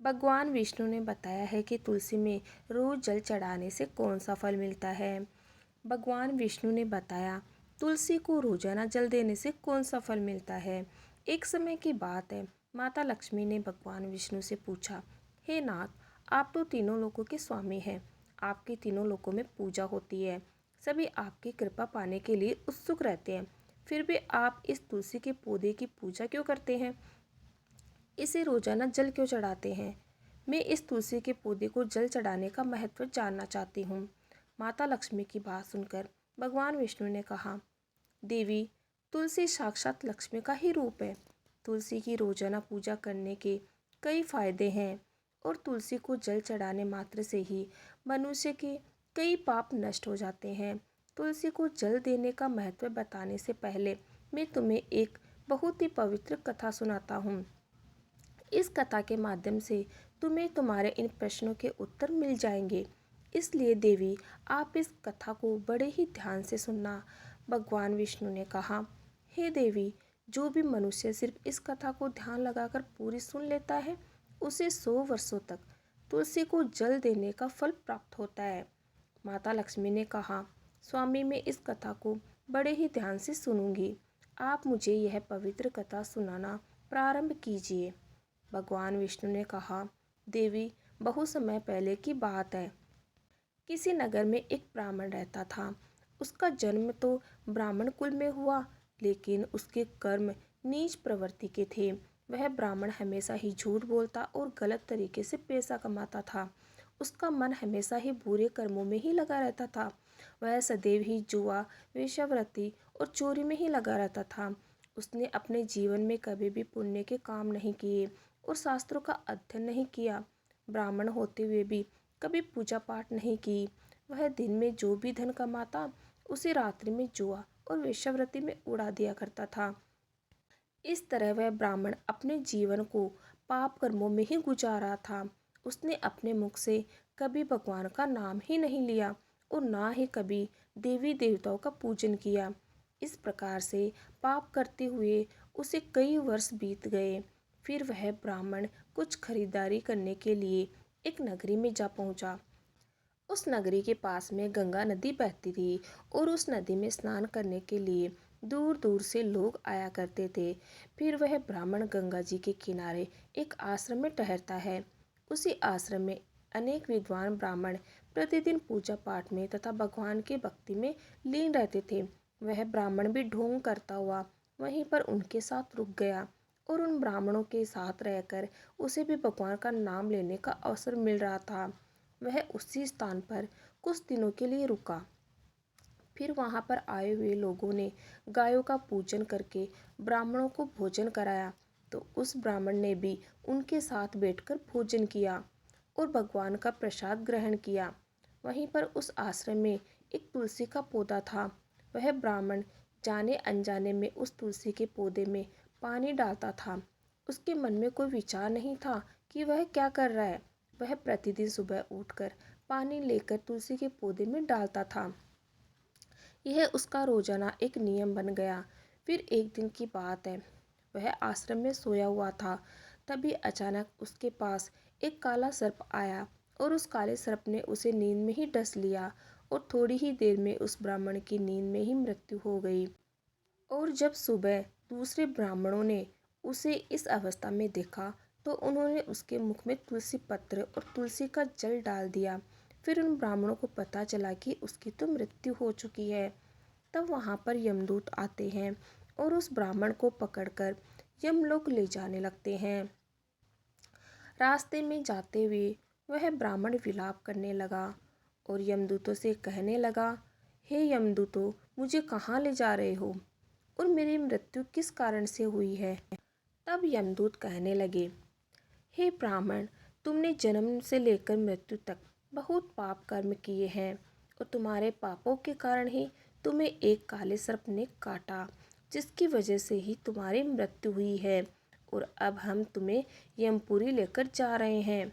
भगवान विष्णु ने बताया है कि तुलसी में रोज जल चढ़ाने से कौन सा फल मिलता है। भगवान विष्णु ने बताया तुलसी को रोजाना जल देने से कौन सा फल मिलता है। एक समय की बात है, माता लक्ष्मी ने भगवान विष्णु से पूछा, हे नाथ, आप तो तीनों लोकों के स्वामी हैं, आपकी तीनों लोकों में पूजा होती है, सभी आपकी कृपा पाने के लिए उत्सुक रहते हैं, फिर भी आप इस तुलसी के पौधे की पूजा क्यों करते हैं? इसे रोजाना जल क्यों चढ़ाते हैं? मैं इस तुलसी के पौधे को जल चढ़ाने का महत्व जानना चाहती हूँ। माता लक्ष्मी की बात सुनकर भगवान विष्णु ने कहा, देवी, तुलसी साक्षात लक्ष्मी का ही रूप है। तुलसी की रोजाना पूजा करने के कई फायदे हैं और तुलसी को जल चढ़ाने मात्र से ही मनुष्य के कई पाप नष्ट हो जाते हैं। तुलसी को जल देने का महत्व बताने से पहले मैं तुम्हें एक बहुत ही पवित्र कथा सुनाता हूँ। इस कथा के माध्यम से तुम्हें तुम्हारे इन प्रश्नों के उत्तर मिल जाएंगे, इसलिए देवी, आप इस कथा को बड़े ही ध्यान से सुनना। भगवान विष्णु ने कहा, हे देवी, जो भी मनुष्य सिर्फ इस कथा को ध्यान लगाकर पूरी सुन लेता है, उसे 100 वर्षों तक तुलसी को जल देने का फल प्राप्त होता है। माता लक्ष्मी ने कहा, स्वामी, मैं इस कथा को बड़े ही ध्यान से सुनूंगी, आप मुझे यह पवित्र कथा सुनाना प्रारंभ कीजिए। भगवान विष्णु ने कहा, देवी, बहुत समय पहले की बात है। किसी नगर में एक ब्राह्मण रहता था। उसका जन्म तो ब्राह्मण कुल में हुआ, लेकिन उसके कर्म नीच प्रवृत्ति के थे। वह ब्राह्मण हमेशा ही झूठ बोलता और गलत तरीके से पैसा कमाता था। उसका मन हमेशा ही बुरे कर्मों में ही लगा रहता था। वह सदैव ही जुआ, वेश्यावृत्ति और चोरी में ही लगा रहता था। उसने अपने जीवन में कभी भी पुण्य के काम नहीं किए और शास्त्रों का अध्ययन नहीं किया। ब्राह्मण होते हुए भी कभी पूजा पाठ नहीं की। वह दिन में जो भी धन कमाता, उसे रात्रि में जुआ और वेश्यावृत्ति में उड़ा दिया करता था। इस तरह वह ब्राह्मण अपने जीवन को पाप कर्मों में ही गुजारा था। उसने अपने मुख से कभी भगवान का नाम ही नहीं लिया और ना ही कभी देवी देवताओं का पूजन किया। इस प्रकार से पाप करते हुए उसे कई वर्ष बीत गए। फिर वह ब्राह्मण कुछ खरीदारी करने के लिए एक नगरी में जा पहुंचा। उस नगरी के पास में गंगा नदी बहती थी और उस नदी में स्नान करने के लिए दूर दूर से लोग आया करते थे। फिर वह ब्राह्मण गंगा जी के किनारे एक आश्रम में ठहरता है। उसी आश्रम में अनेक विद्वान ब्राह्मण प्रतिदिन पूजा पाठ में तथा भगवान की भक्ति में लीन रहते थे। वह ब्राह्मण भी ढोंग करता हुआ वहीं पर उनके साथ रुक गया और उन ब्राह्मणों के साथ रहकर उसे भी भगवान का नाम लेने का अवसर मिल रहा था। वह उसी स्थान पर कुछ दिनों के लिए रुका। फिर वहां पर आए हुए लोगों ने गायों का पूजन करके ब्राह्मणों को भोजन कराया, तो उस ब्राह्मण ने भी उनके साथ बैठकर भोजन किया और भगवान का प्रसाद ग्रहण किया। वहीं पर उस आश्रम में एक तुलसी का पौधा था। वह ब्राह्मण जाने अनजाने में उस तुलसी के पौधे में पानी डालता था। उसके मन में कोई विचार नहीं था कि वह क्या कर रहा है। वह प्रतिदिन सुबह उठकर पानी लेकर तुलसी के पौधे में डालता था। यह उसका रोजाना एक नियम बन गया। फिर एक दिन की बात है, वह आश्रम में सोया हुआ था। तभी अचानक उसके पास एक काला सर्प आया और उस काले सर्प ने उसे नींद में ही डस लिया और थोड़ी ही देर में उस ब्राह्मण की नींद में ही मृत्यु हो गई। और जब सुबह दूसरे ब्राह्मणों ने उसे इस अवस्था में देखा, तो उन्होंने उसके मुख में तुलसी पत्र और तुलसी का जल डाल दिया। फिर उन ब्राह्मणों को पता चला कि उसकी तो मृत्यु हो चुकी है। तब वहां पर यमदूत आते हैं और उस ब्राह्मण को पकड़कर यमलोक ले जाने लगते हैं। रास्ते में जाते हुए वह ब्राह्मण विलाप करने लगा और यमदूतों से कहने लगा, हे यमदूतों, मुझे कहाँ ले जा रहे हो और मेरी मृत्यु किस कारण से हुई है? तब यमदूत कहने लगे, हे ब्राह्मण, तुमने जन्म से लेकर मृत्यु तक बहुत पाप कर्म किए हैं और तुम्हारे पापों के कारण ही तुम्हें एक काले सर्प ने काटा, जिसकी वजह से ही तुम्हारी मृत्यु हुई है। और अब हम तुम्हें यमपुरी लेकर जा रहे हैं।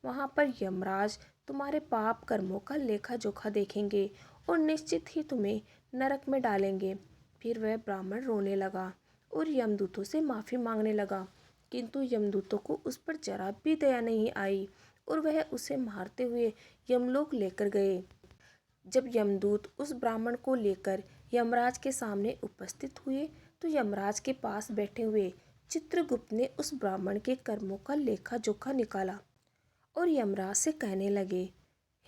वहाँ पर यमराज तुम्हारे पाप कर्मों का लेखा जोखा देखेंगे और निश्चित ही तुम्हें नरक में डालेंगे। फिर वह ब्राह्मण रोने लगा और यमदूतों से माफ़ी मांगने लगा किंतु यमदूतों को उस पर जरा भी दया नहीं आई और वह उसे मारते हुए यमलोक लेकर गए। जब यमदूत उस ब्राह्मण को लेकर यमराज के सामने उपस्थित हुए तो यमराज के पास बैठे हुए चित्रगुप्त ने उस ब्राह्मण के कर्मों का लेखा जोखा निकाला और यमराज से कहने लगे,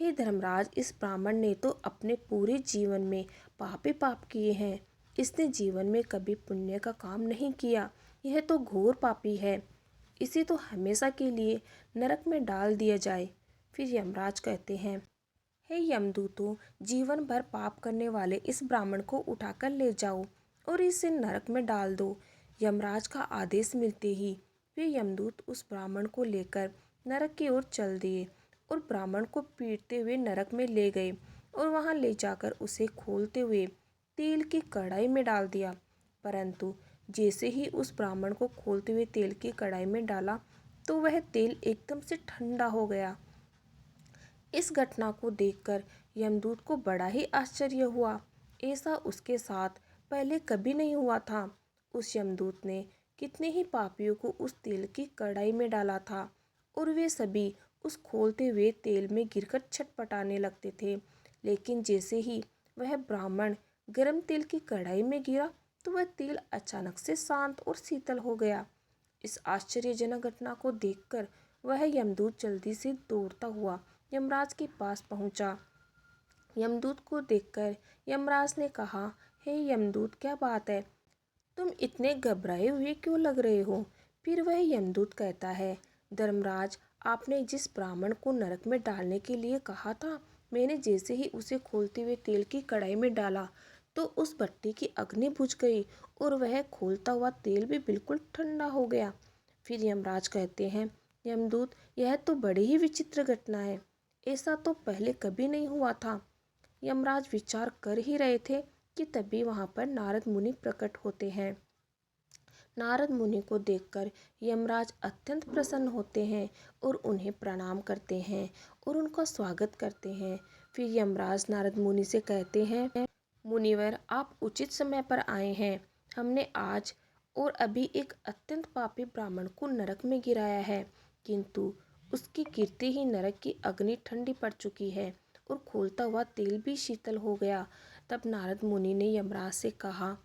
हे धर्मराज, इस ब्राह्मण ने तो अपने पूरे जीवन में पाप ही पाप किए हैं। इसने जीवन में कभी पुण्य का काम नहीं किया। यह तो घोर पापी है। इसे तो हमेशा के लिए नरक में डाल दिया जाए। फिर यमराज कहते हैं, हे यमदूतों, जीवन भर पाप करने वाले इस ब्राह्मण को उठाकर ले जाओ और इसे नरक में डाल दो। यमराज का आदेश मिलते ही वे यमदूत उस ब्राह्मण को लेकर नरक की ओर चल दिए और ब्राह्मण को पीटते हुए नरक में ले गए और वहां ले जाकर उसे खोलते हुए तेल की कढ़ाई में डाल दिया। परंतु जैसे ही उस ब्राह्मण को खोलते हुए तेल की कढ़ाई में डाला तो वह तेल एकदम से ठंडा हो गया। इस घटना को देखकर यमदूत को बड़ा ही आश्चर्य हुआ। ऐसा उसके साथ पहले कभी नहीं हुआ था। उस यमदूत ने कितने ही पापियों को उस तेल की कढ़ाई में डाला था और वे सभी उस खोलते हुए तेल में गिरकर छटपटाने लगते थे। लेकिन जैसे ही वह ब्राह्मण गरम तेल की कढ़ाई में गिरा तो वह तेल अचानक से शांत और शीतल हो गया। इस आश्चर्यजनक घटना को देखकर वह यमदूत जल्दी से दौड़ता हुआ यमराज के पास पहुंचा। यमदूत को देखकर यमराज ने कहा, हे यमदूत, क्या बात है? तुम इतने घबराए हुए क्यों लग रहे हो? फिर वह यमदूत कहता है, धर्मराज, आपने जिस ब्राह्मण को नरक में डालने के लिए कहा था, मैंने जैसे ही उसे खोलते हुए तेल की कढ़ाई में डाला तो उस भट्टी की अग्नि बुझ गई और वह खोलता हुआ तेल भी बिल्कुल ठंडा हो गया। फिर यमराज कहते हैं, यमदूत, यह तो बड़ी ही विचित्र घटना है। ऐसा तो पहले कभी नहीं हुआ था। यमराज विचार कर ही रहे थे कि तभी वहां पर नारद मुनि प्रकट होते हैं। नारद मुनि को देखकर यमराज अत्यंत प्रसन्न होते हैं और उन्हें प्रणाम करते हैं और उनका स्वागत करते हैं। फिर यमराज नारद मुनि से कहते हैं, मुनिवर, आप उचित समय पर आए हैं। हमने आज और अभी एक अत्यंत पापी ब्राह्मण को नरक में गिराया है, किंतु उसके गिरते ही नरक की अग्नि ठंडी पड़ चुकी है और खोलता हुआ तेल भी शीतल हो गया। तब नारद मुनि ने यमराज से कहा,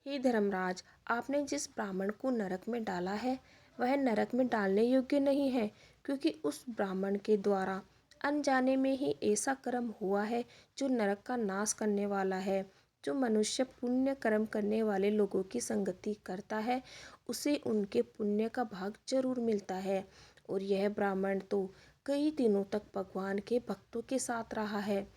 हे धर्मराज, आपने जिस ब्राह्मण को नरक में डाला है वह नरक में डालने योग्य नहीं है, क्योंकि उस ब्राह्मण के द्वारा अनजाने में ही ऐसा कर्म हुआ है जो नरक का नाश करने वाला है। जो मनुष्य पुण्य कर्म करने वाले लोगों की संगति करता है उसे उनके पुण्य का भाग जरूर मिलता है। और यह ब्राह्मण तो कई दिनों तक भगवान के भक्तों के साथ रहा है।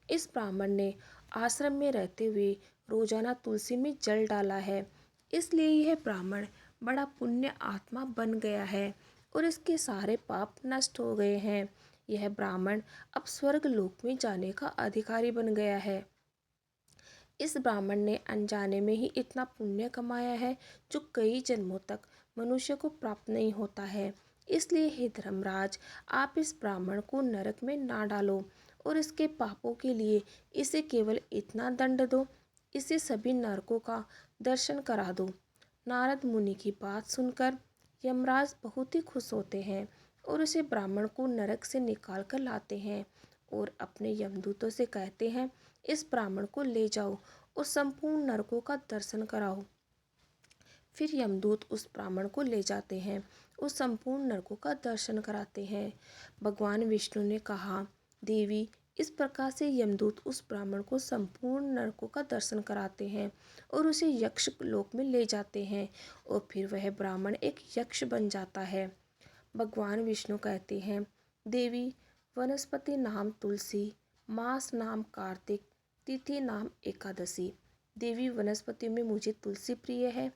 इस ब्राह्मण ने आश्रम में रहते हुए रोजाना तुलसी में जल डाला है, इसलिए यह ब्राह्मण बड़ा पुण्य आत्मा बन गया है और इसके सारे पाप नष्ट हो गए हैं। यह ब्राह्मण अब स्वर्ग लोक में जाने का अधिकारी बन गया है। इस ब्राह्मण ने अनजाने में ही इतना पुण्य कमाया है जो कई जन्मों तक मनुष्य को प्राप्त नहीं होता है। इसलिए हे धर्मराज, आप इस ब्राह्मण को नरक में ना डालो और इसके पापों के लिए इसे केवल इतना दंड दो, इसे सभी नरकों का दर्शन करा दो। नारद मुनि की बात सुनकर यमराज बहुत ही खुश होते हैं और उसे ब्राह्मण को नरक से निकाल कर लाते हैं और अपने यमदूतों से कहते हैं, इस ब्राह्मण को ले जाओ और संपूर्ण नरकों का दर्शन कराओ। फिर यमदूत उस ब्राह्मण को ले जाते हैं और संपूर्ण नरकों का दर्शन कराते हैं। भगवान विष्णु ने कहा, देवी, इस प्रकार से यमदूत उस ब्राह्मण को संपूर्ण नरकों का दर्शन कराते हैं और उसे यक्ष लोक में ले जाते हैं और फिर वह ब्राह्मण एक यक्ष बन जाता है। भगवान विष्णु कहते हैं, देवी, वनस्पति नाम तुलसी, मास नाम कार्तिक, तिथि नाम एकादशी। देवी, वनस्पति में मुझे तुलसी प्रिय है,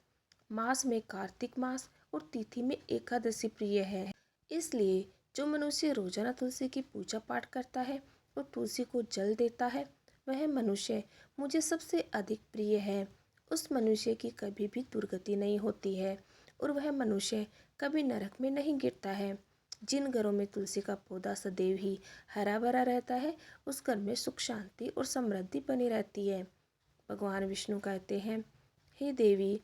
मास में कार्तिक मास और तिथि में एकादशी प्रिय है। इसलिए जो मनुष्य रोजाना तुलसी की पूजा पाठ करता है और तुलसी को जल देता है वह मनुष्य मुझे सबसे अधिक प्रिय है। उस मनुष्य की कभी भी दुर्गति नहीं होती है और वह मनुष्य कभी नरक में नहीं गिरता है। जिन घरों में तुलसी का पौधा सदैव ही हरा भरा रहता है उस घर में सुख शांति और समृद्धि बनी रहती है। भगवान विष्णु कहते हैं, हे देवी,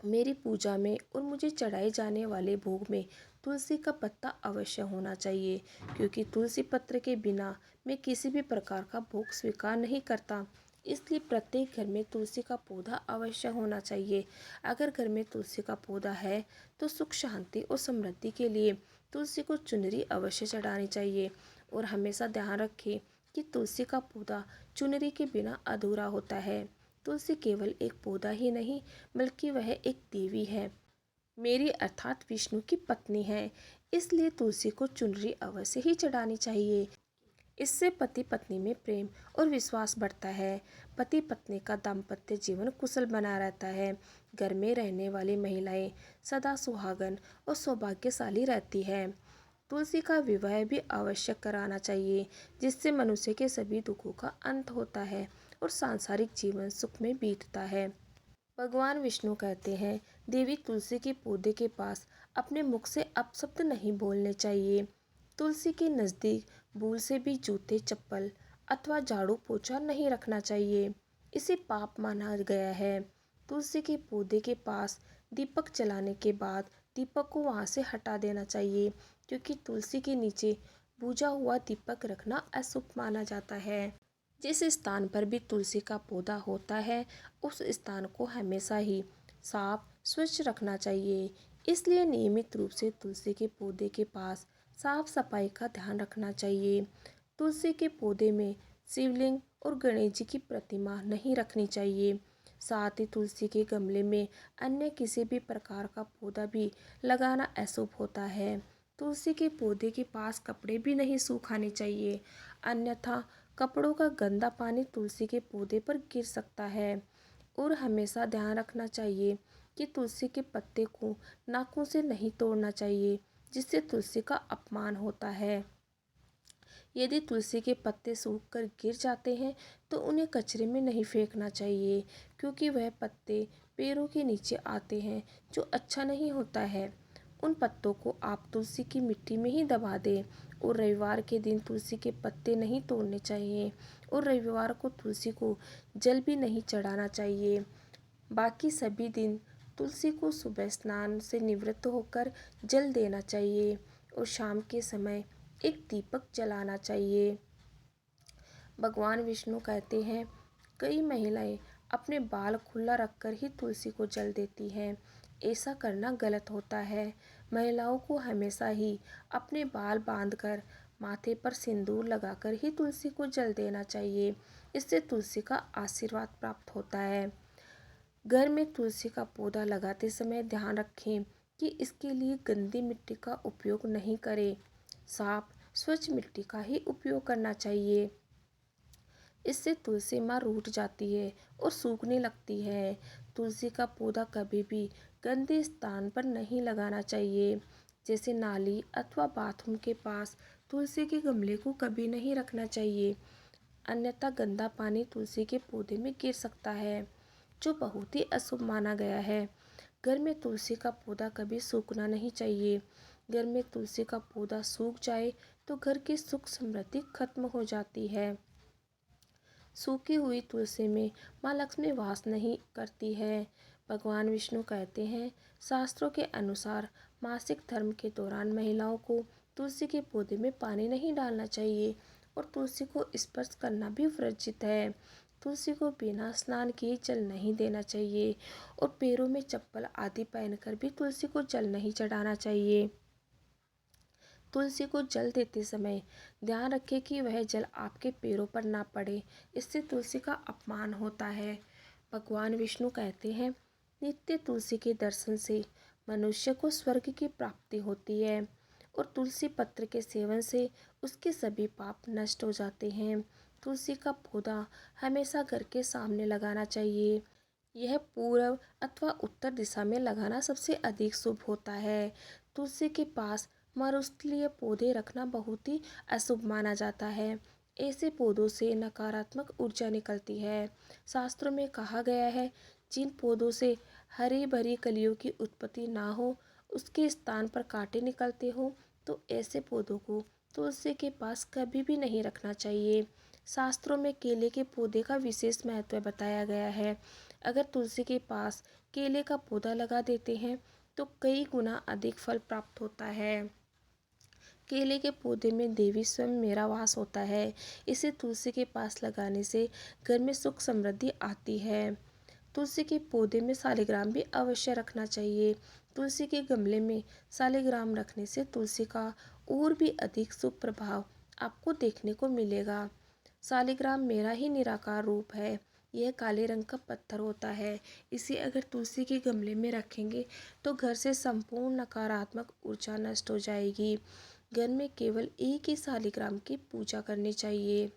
मेरी पूजा में और मुझे चढ़ाए जाने वाले भोग में तुलसी का पत्ता अवश्य होना चाहिए, क्योंकि तुलसी पत्र के बिना मैं किसी भी प्रकार का भोग स्वीकार नहीं करता। इसलिए प्रत्येक घर में तुलसी का पौधा अवश्य होना चाहिए। अगर घर में तुलसी का पौधा है तो सुख शांति और समृद्धि के लिए तुलसी को चुनरी अवश्य चढ़ानी चाहिए। और हमेशा ध्यान रखें कि तुलसी का पौधा चुनरी के बिना अधूरा होता है। तुलसी केवल एक पौधा ही नहीं, बल्कि वह एक देवी है, मेरी अर्थात विष्णु की पत्नी है। इसलिए तुलसी को चुनरी अवश्य ही चढ़ानी चाहिए। इससे पति पत्नी में प्रेम और विश्वास बढ़ता है। पति पत्नी का दाम्पत्य जीवन कुशल बना रहता है। घर में रहने वाली महिलाएं सदा सुहागन और सौभाग्यशाली रहती है। तुलसी का विवाह भी आवश्यक कराना चाहिए, जिससे मनुष्य के सभी दुखों का अंत होता है और सांसारिक जीवन सुख में बीतता है। भगवान विष्णु कहते हैं, देवी तुलसी के पौधे के पास अपने मुख से अपशब्द नहीं बोलने चाहिए। तुलसी के नज़दीक भूल से भी जूते चप्पल अथवा झाड़ू पोछा नहीं रखना चाहिए, इसे पाप माना गया है। तुलसी के पौधे के पास दीपक जलाने के बाद दीपक को वहां से हटा देना चाहिए, क्योंकि तुलसी के नीचे बुझा हुआ दीपक रखना अशुभ माना जाता है। जिस स्थान पर भी तुलसी का पौधा होता है, उस स्थान को हमेशा ही साफ स्वच्छ रखना चाहिए। इसलिए नियमित रूप से तुलसी के पौधे के पास साफ सफाई का ध्यान रखना चाहिए। तुलसी के पौधे में शिवलिंग और गणेश जी की प्रतिमा नहीं रखनी चाहिए। साथ ही तुलसी के गमले में अन्य किसी भी प्रकार का पौधा भी लगाना अशुभ होता है। तुलसी के पौधे के पास कपड़े भी नहीं सुखाने चाहिए, अन्यथा कपड़ों का गंदा पानी तुलसी के पौधे पर गिर सकता है। और हमेशा ध्यान रखना चाहिए कि तुलसी के पत्ते को नाखून से नहीं तोड़ना चाहिए, जिससे तुलसी का अपमान होता है। यदि तुलसी के पत्ते सूख कर गिर जाते हैं तो उन्हें कचरे में नहीं फेंकना चाहिए, क्योंकि वह पत्ते पैरों के नीचे आते हैं, जो अच्छा नहीं होता है। उन पत्तों को आप तुलसी की मिट्टी में ही दबा दें। और रविवार के दिन तुलसी के पत्ते नहीं तोड़ने चाहिए, और रविवार को तुलसी को जल भी नहीं चढ़ाना चाहिए। बाकी सभी दिन तुलसी को सुबह स्नान से निवृत्त होकर जल देना चाहिए और शाम के समय एक दीपक जलाना चाहिए। भगवान विष्णु कहते हैं, कई महिलाएं अपने बाल खुला रखकर ही तुलसी को जल देती हैं। ऐसा करना गलत होता है। महिलाओं को हमेशा ही अपने बाल बांधकर माथे पर सिंदूर लगाकर ही तुलसी को जल देना चाहिए। इससे तुलसी का आशीर्वाद प्राप्त होता है। घर में तुलसी का पौधा लगाते समय ध्यान रखें कि इसके लिए गंदी मिट्टी का उपयोग नहीं करें। साफ स्वच्छ मिट्टी का ही उपयोग करना चाहिए। इससे तुलसी माँ रूठ जाती है और सूखने लगती है। तुलसी का पौधा कभी भी गंदे स्थान पर नहीं लगाना चाहिए, जैसे नाली अथवा बाथरूम के पास तुलसी के गमले को कभी नहीं रखना चाहिए, अन्यथा गंदा पानी तुलसी के पौधे में गिर सकता है, जो बहुत ही अशुभ माना गया है। घर में तुलसी का पौधा कभी सूखना नहीं चाहिए। घर में तुलसी का पौधा सूख जाए तो घर की सुख समृद्धि खत्म हो जाती है। सूखी हुई तुलसी में माँ लक्ष्मी वास नहीं करती है। भगवान विष्णु कहते हैं, शास्त्रों के अनुसार मासिक धर्म के दौरान महिलाओं को तुलसी के पौधे में पानी नहीं डालना चाहिए और तुलसी को स्पर्श करना भी वर्जित है। तुलसी को बिना स्नान किए जल नहीं देना चाहिए और पैरों में चप्पल आदि पहनकर भी तुलसी को जल नहीं चढ़ाना चाहिए। तुलसी को जल देते समय ध्यान रखें कि वह जल आपके पैरों पर ना पड़े, इससे तुलसी का अपमान होता है। भगवान विष्णु कहते हैं, नित्य तुलसी के दर्शन से मनुष्य को स्वर्ग की प्राप्ति होती है और तुलसी पत्र के सेवन से उसके सभी पाप नष्ट हो जाते हैं। तुलसी का पौधा हमेशा घर के सामने लगाना चाहिए। यह पूर्व अथवा उत्तर दिशा में लगाना सबसे अधिक शुभ होता है। तुलसी के पास मरुस्थलीय पौधे रखना बहुत ही अशुभ माना जाता है। ऐसे पौधों से नकारात्मक ऊर्जा निकलती है। शास्त्रों में कहा गया है, जिन पौधों से हरी भरी कलियों की उत्पत्ति ना हो, उसके स्थान पर कांटे निकलते हो, तो ऐसे पौधों को तुलसी के पास कभी भी नहीं रखना चाहिए। शास्त्रों में केले के पौधे का विशेष महत्व बताया गया है। अगर तुलसी के पास केले का पौधा लगा देते हैं तो कई गुना अधिक फल प्राप्त होता है। केले के पौधे में देवी स्वयं मेरा वास होता है। इसे तुलसी के पास लगाने से घर में सुख समृद्धि आती है। तुलसी के पौधे में शालिग्राम भी अवश्य रखना चाहिए। तुलसी के गमले में शालिग्राम रखने से तुलसी का और भी अधिक शुभ प्रभाव आपको देखने को मिलेगा। शालिग्राम मेरा ही निराकार रूप है। यह काले रंग का पत्थर होता है। इसे अगर तुलसी के गमले में रखेंगे तो घर से संपूर्ण नकारात्मक ऊर्जा नष्ट हो जाएगी। घर में केवल एक ही शालिग्राम की पूजा करनी चाहिए।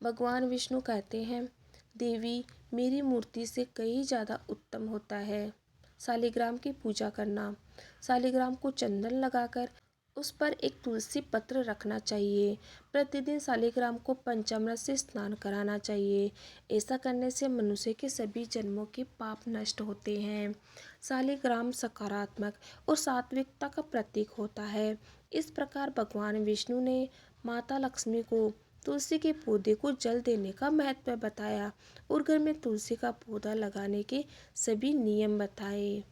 भगवान विष्णु कहते हैं, देवी मेरी मूर्ति से कहीं ज़्यादा उत्तम होता है शालिग्राम की पूजा करना। शालिग्राम को चंदन लगाकर उस पर एक तुलसी पत्र रखना चाहिए। प्रतिदिन शालिग्राम को पंचामृत से स्नान कराना चाहिए। ऐसा करने से मनुष्य के सभी जन्मों के पाप नष्ट होते हैं। शालिग्राम सकारात्मक और सात्विकता का प्रतीक होता है। इस प्रकार भगवान विष्णु ने माता लक्ष्मी को तुलसी के पौधे को जल देने का महत्व बताया और घर में तुलसी का पौधा लगाने के सभी नियम बताए।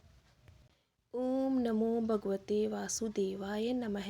ओम नमो भगवते वासुदेवाय नमः।